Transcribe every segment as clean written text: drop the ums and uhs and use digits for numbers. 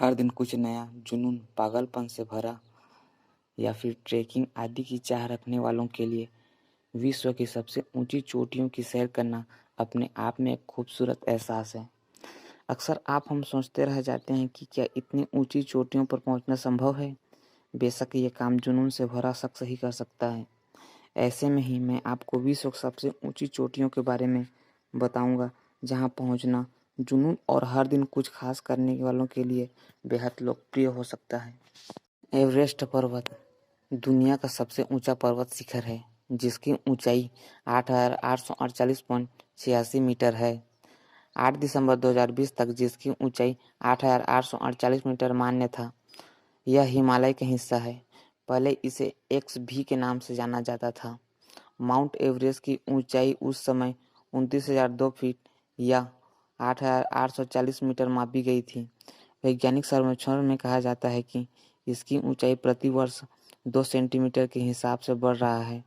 हर दिन कुछ नया, जुनून, पागलपन से भरा या फिर ट्रेकिंग आदि की चाह रखने वालों के लिए विश्व की सबसे ऊंची चोटियों की सैर करना अपने आप में एक खूबसूरत एहसास है। अक्सर हम सोचते रह जाते हैं कि क्या इतनी ऊंची चोटियों पर पहुंचना संभव है। बेशक ये काम जुनून से भरा शख्स ही कर सकता है। ऐसे में ही मैं आपको विश्व की सबसे ऊंची चोटियों के बारे में बताऊंगा, जहां पहुंचना जुनून और हर दिन कुछ खास करने वालों के लिए बेहद लोकप्रिय हो सकता है। एवरेस्ट पर्वत दुनिया का सबसे ऊंचा पर्वत शिखर है, जिसकी ऊंचाई 8,848.86 मीटर है। 8 दिसंबर 2020 तक जिसकी ऊंचाई 8,848 मीटर मान्य था। यह हिमालय का हिस्सा है। पहले इसे एक्स भी के नाम से जाना जाता था। माउंट एवरेस्ट की ऊंचाई उस समय 29,002 फीट या 8,840 मीटर मापी गई थी। वैज्ञानिक सर्वेक्षण में कहा जाता है कि इसकी ऊंचाई प्रति वर्ष 2 सेंटीमीटर के हिसाब से बढ़ रहा है।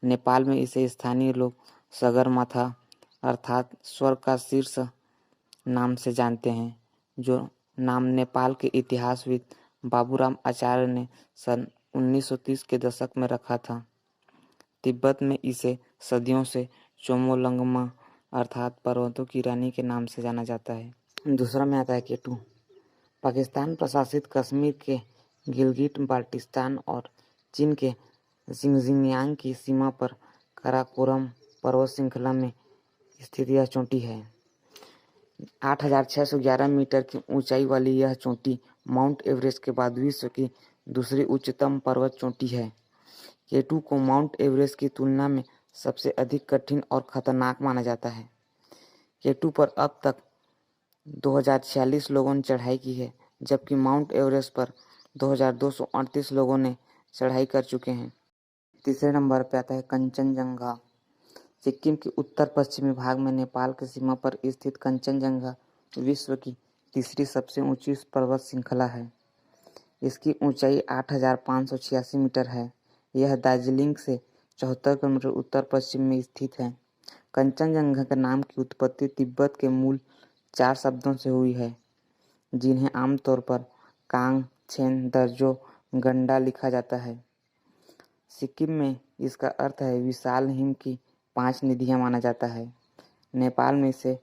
नेपाल में इसे स्थानीय लोग सगरमाथा अर्थात स्वर्ग का शीर्ष नाम से जानते हैं, जो नाम नेपाल के इतिहासविद बाबूराम आचार्य ने सन 1930 के दशक में रखा था। तिब्बत में इसे सदियों से चोमोलंगमा अर्थात पर्वतों की रानी के नाम से जाना जाता है। दूसरा में आता है केटू। पाकिस्तान प्रशासित कश्मीर के गिलगिट बाल्टिस्तान और चीन के जिंगजियांग की सीमा पर काराकोरम पर्वत श्रृंखला में स्थित यह चोटी है। 8,611 मीटर की ऊंचाई वाली यह चोटी माउंट एवरेस्ट के बाद विश्व की दूसरी उच्चतम पर्वत चोटी है। केटू को माउंट एवरेस्ट की तुलना में सबसे अधिक कठिन और खतरनाक माना जाता है। केटू पर अब तक 2046 लोगों ने चढ़ाई की है, जबकि माउंट एवरेस्ट पर 2,238 लोगों ने चढ़ाई कर चुके हैं। तीसरे नंबर पर आता है कंचनजंगा। सिक्किम के उत्तर पश्चिमी भाग में नेपाल की सीमा पर स्थित कंचनजंगा विश्व की तीसरी सबसे ऊंची पर्वत श्रृंखला है। इसकी ऊंचाई 8,586 मीटर है। यह दार्जिलिंग से 74 किलोमीटर उत्तर पश्चिम में स्थित है। कंचनजंगा के नाम की उत्पत्ति तिब्बत के मूल 4 शब्दों से हुई है, जिन्हें आमतौर पर कांग, छेन, दर्जो, गंडा लिखा जाता है। सिक्किम में इसका अर्थ है विशाल हिम की 5 निधियां माना जाता है। नेपाल में इसे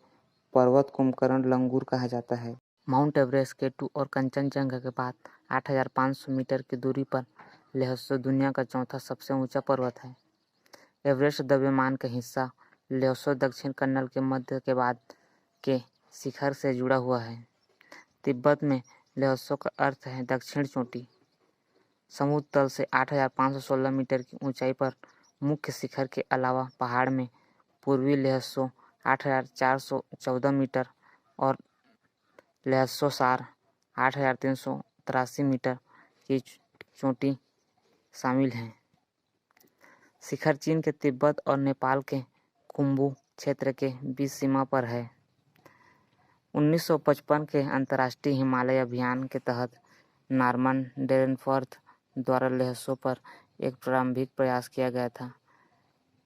पर्वत कुंभकर्ण लंगूर कहा जाता है। माउंट एवरेस्ट, केटू और कंचनजंगा के बाद 8,500 मीटर की दूरी पर ल्हेसो दुनिया का चौथा सबसे ऊंचा पर्वत है। एवरेस्ट द्रव्यमान का हिस्सा ल्हेसो दक्षिण कन्नल के मध्य के बाद के शिखर से जुड़ा हुआ है। तिब्बत में ल्हेसो का अर्थ है दक्षिण चोटी। समुद्र तल से 8,516 मीटर की ऊंचाई पर मुख्य शिखर के अलावा पहाड़ में पूर्वी ल्हेसो 8,414 मीटर और ल्हेसोसार 8,383 मीटर की चोटी शामिल हैं। शिखर चीन के तिब्बत और नेपाल के खुम्बू क्षेत्र के बीच सीमा पर है। 1955 के अंतर्राष्ट्रीय हिमालय अभियान के तहत नॉर्मन डेरेनफोर्थ द्वारा ल्हेसो पर एक प्रारंभिक प्रयास किया गया था।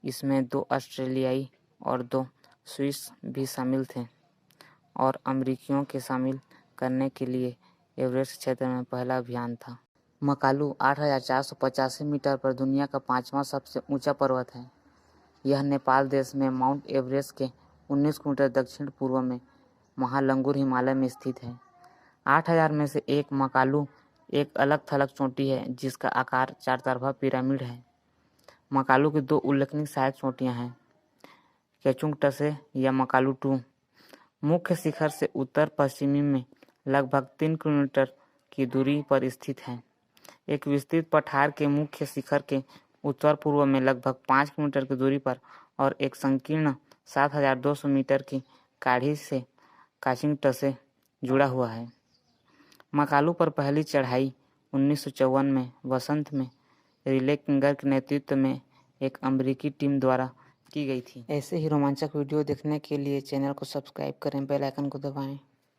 इसमें 2 ऑस्ट्रेलियाई और 2 स्विस भी शामिल थे और अमेरिकियों के शामिल करने के लिए एवरेस्ट क्षेत्र में पहला अभियान था। मकालू 8,485 मीटर पर दुनिया का 5वां सबसे ऊंचा पर्वत है। यह नेपाल देश में माउंट एवरेस्ट के 19 किलोमीटर दक्षिण पूर्व में महालंगूर हिमालय में स्थित है। 8,000 में से एक मकालू एक अलग थलग चोटी है, जिसका आकार 4 तरफा पिरामिड है। मकालू की 2 उल्लेखनीय सहायक चोटियां हैं, केचुंग-टसे या मकालू 2 मुख्य शिखर से उत्तर पश्चिमी में लगभग 3 किलोमीटर की दूरी पर स्थित है। एक विस्तृत पठार के मुख्य शिखर के उत्तर पूर्व में लगभग 5 किलोमीटर की दूरी पर और एक संकीर्ण 7,200 मीटर की काढ़ी से काचिंग-टसे जुड़ा हुआ है। मकालू पर पहली चढ़ाई 1954 में वसंत में रिले किंगर के नेतृत्व में एक अमेरिकी टीम द्वारा की गई थी। ऐसे ही रोमांचक वीडियो देखने के लिए चैनल को सब्सक्राइब करें, बेल आइकन को दबाएं।